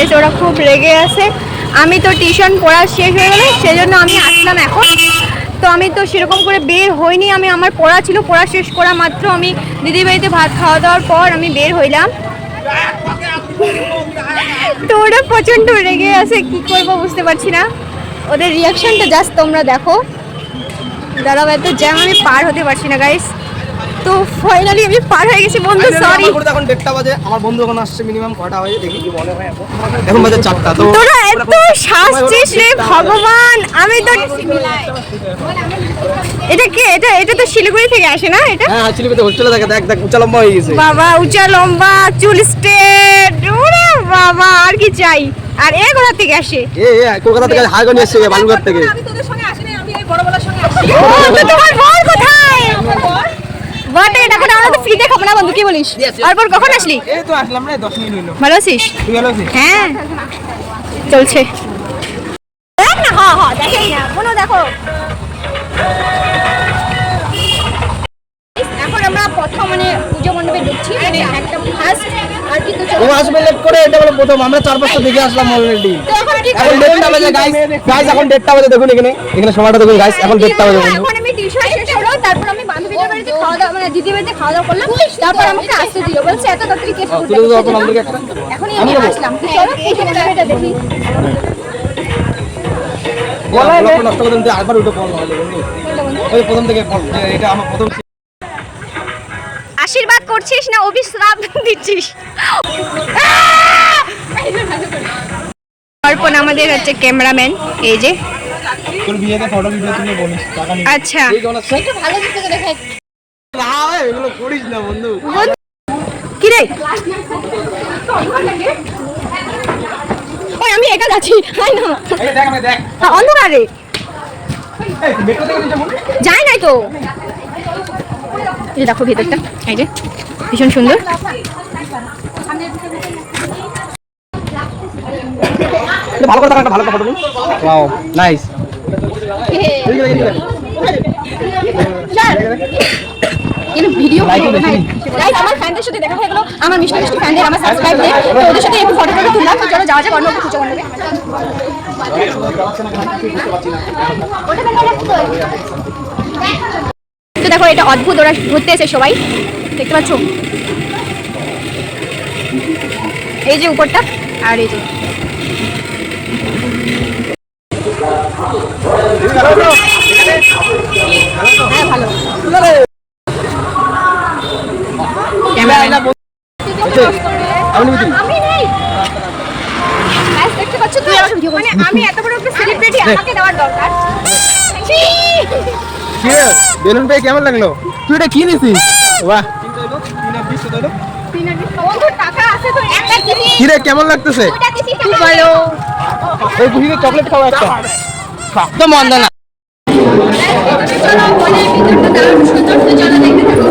Guys, ওরা খুব রেগে আছে। আমি তো টিউশন পড়া শেষ হয়ে গেল, সেজন্য আমি আসলাম এখন। তো আমি তো সেরকম করে বের হইনি, আমি আমার পড়া ছিল, পড়া শেষ করা মাত্র আমি দিদির বাড়িতে ভাত খাওয়া দাওয়ার পর আমি বের হইলাম। তো ওরা প্রচণ্ড রেগে আছে, কি করবো বুঝতে পারছি না। ওদের রিয়াকশনটা জাস্ট তোমরা দেখো। দাঁড়াও, এত জ্যাম আমি পার হতে পারছি না গাইস। তো ফাইনালি আমি পার হয়ে গেছি বন্ধু, সরি। এখন 1:30 বাজে, আমার বন্ধু এখন আসছে, মিনিমাম কয়টা বাজে দেখি কি বলে ভাই। এখন বাজে 4টা। তো তোরা এত শাস্তিস রে ভগবান। আমি তো এটা কি, এটা তো শিলিগুড়ি থেকে আসে না? এটা হ্যাঁ শিলিগুড়িতে হোস্টেলে থাকে। দেখ দেখ উঁচা লম্বা হয়ে গেছে বাবা, উঁচা লম্বা, চুল স্ট্রেট, ওরে বাবা আর কি চাই। আর এ কোথা থেকে আসে? কলকাতা থেকে হাইগঞ্জ এসেছে, বালুরঘাট থেকে। আমি তোদের সঙ্গে আসি না, আমি এই বড়বেলার সঙ্গে আসি। ও তো তোমার বর কোথায়? বটে, এখন আমরা তো ফ্রিতে খাবো না বন্ধু, কি বলিস? তারপর কখন আসলি? এই তো আসলাম রে, 10 মিনিট হইলো। ভালো আছিস? তুই ভালো আছিস? হ্যাঁ চলছে। দেখ না, হ্যাঁ হ্যাঁ দেখেই না বোনো, দেখো। এখন আমরা প্রথম মানে পুজো মণ্ডপে ঢুকছি, মানে একটা ফার্স্ট আর কিন্তু ও আসবে লেট করে, এটা হলো প্রথম। আমরা 4-5টা দেখে আসলাম অলরেডি। তো এখন কি এখন 1:30 বাজে গাইস। গাইস এখন 1:30 বাজে, দেখুন এখানে সময়টা দেখুন গাইস, এখন 1:30 বাজে বন্ধু। এখন আমি টিউশন শেষ হলো, তারপর আমি বান্ধবীদের বাড়িতে খাওয়া দাওয়া, মানে দিদির বাড়িতে খাওয়া দাওয়া করলাম। তারপর আমাকে আসতে দিল, বলছে এত তাড়াতাড়ি কেস করতে। তুই তো এখন আমাদেরকে একটা এখনই আমি আসলাম। চলো পুজো মণ্ডপটা দেখি। বলা নষ্ট করে দিতে আবার উঠে ফল হলো বন্ধু। ওই প্রথম থেকে ফল, এটা আমার প্রথম। আশীর্বাদ করছিস না অভিশ্রাপ দিচ্ছিস? অর্পণ আমাদের হচ্ছে ক্যামেরাম্যান, এই যে। তোর বিয়েতে ফটো ভিডিও তুলে বলিস, টাকা নিয়ে। আচ্ছা এই কেমন আছে? একটু ভালো দিক থেকে দেখাই। না এগুলো করিস না বন্ধু। কি রে? ওই আমি একা যাচ্ছি, তাই না? এই দেখ আমি দেখ। অন্ধকারে এই মেট্রো থেকে নিচে বল। যাই নাই তো। এই যে দেখো ভেতরটা, এই যে ভীষণ সুন্দর। ভালো করে দেখা, একটা ভালো ফটো নিন। Wow nice. ভিডিও আমার ফ্যানদের সাথে দেখা হয়ে গেল, আমার মিষ্টি মিষ্টি ফ্যানদের, আমার সাবস্ক্রাইবদের। তো ওদের সাথে একটু ফটো তুললাম। চলো যাওয়া যাক অন্য পুজো মণ্ডপে। তো দেখো এটা অদ্ভুত, ওরা ঘুরতে এসে সবাই, দেখতে পাচ্ছ? এই যে উপরটা, আর এই যে হ্যাঁ ভালো। আমি নেই। গাইস দেখতে পাচ্ছ তো? মানে আমি এত বড় একটা সেলিব্রিটি, আমাকে দেওয়ার দরকার। বেলুন পেয়ে কেমন লাগলো? তুই এটা কি নিছিস? বাহ, টাকা আছে তো একটা দিবি। কি রে কেমন লাগতেছে? খুব ভালো। এই খুশিতে চকলেট খাওয়া একটা। তো মন্দ না। চলো মনের ভিতরটা দারুণ সুন্দর, তো চলো দেখতে থাকো।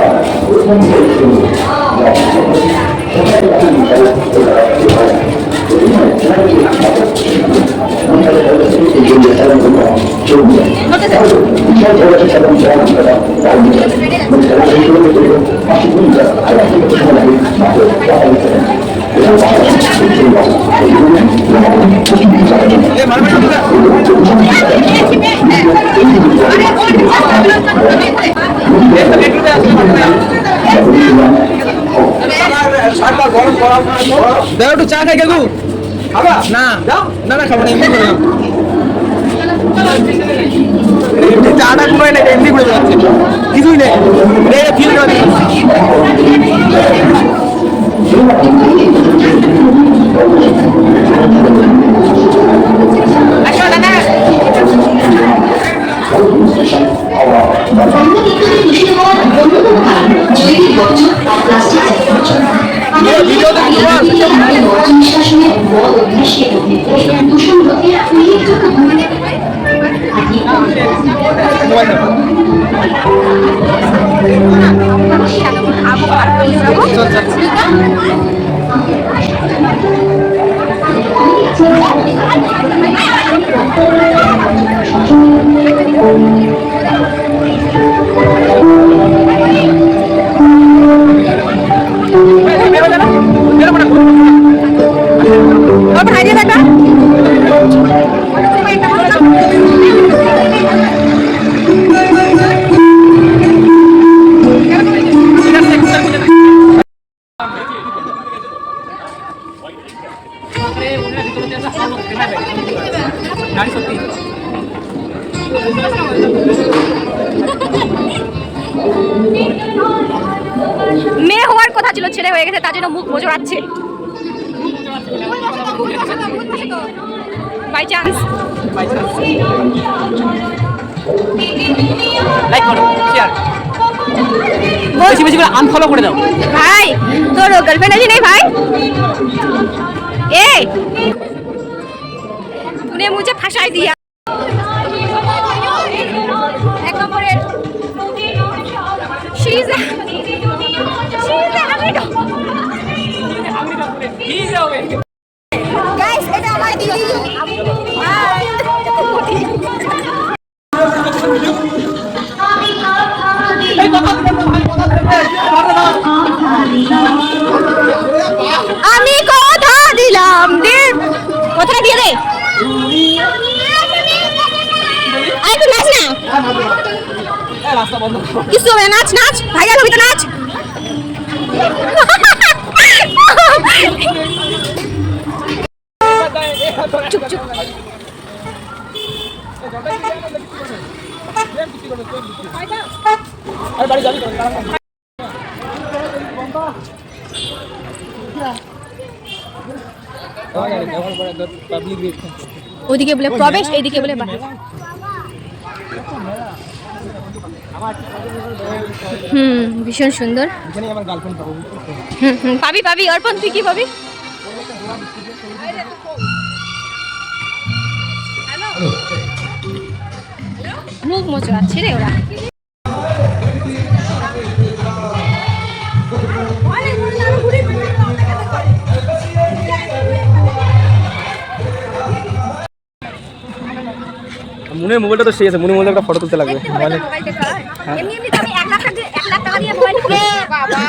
দাও একটু চা খাই গেলু। খাবা? না না না খাবো না, এমনি করে চাটা করে না, এমনি করে যাচ্ছে, কিছুই নেই। ফিল করে ভাই গেছে তার জন্য মুখ মোচড়াচ্ছে বাই চান্স। লাইক করো, শেয়ার, বেশি বেশি করে আনফলো করে দাও। ভাই তোর গার্লফ্রেন্ড আছে নেই ভাই? এই तूने मुझे फंसा दिया। एक নম্বরের she is a guys এটা আমার দিদি। আমি কথা দিলাম দে, কথাটা দিয়ে দে। আরে তুই নাচ না, রাস্তা বন্ধ করো। কিছু হবে না, নাচ নাচ ভাইয়া ছবি তো নাচ। চুপ চুপ। আরে বাড়ি যাবি তো? ওদিকে বলে প্রবেশ, এইদিকে বলে বাহির। ভীষণ সুন্দর। এখানে আমার গার্লফ্রেন্ড পাবো। পাবি পাবি, অর্পণ তুই কি পাবি? মুখ মোচড়াচ্ছে রে ওরা। মনে মোবাইলটা তো সেই আছে, মনে মোবাইলে একটা ফটো তুলতে লাগবে। মোবাইলে এমনি এমনি তো আমি 1 লাখ টাকা দিয়ে মোবাইল কিনে বাবা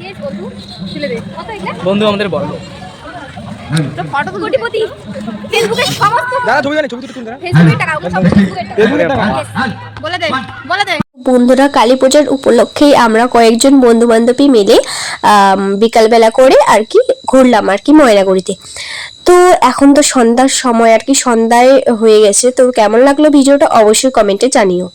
এই বন্ধু ছেলে দে কত এটা বন্ধু আমাদের বড় তো ফটো কোটিপতি ফেসবুকে সমস্ত দাদা ছবি জানি, ছবি তুলতে দাদা। ফেসবুকের টাকা ওগুলো সব ফেসবুকের টাকা। ফেসবুকের টাকা। বলে দে বলে দে। বন্ধুরা কালী পূজার উপলক্ষেই আমরা কয়েকজন বন্ধু বান্ধবী মিলে বিকালবেলা করে আর কি ঘুরলাম আর কি ময়নাগুড়িতে। তো এখন তো সন্ধ্যার সময় আর কি, সন্ধ্যায় হয়ে গেছে। তো কেমন লাগলো ভিডিওটা অবশ্যই কমেন্টে জানিও।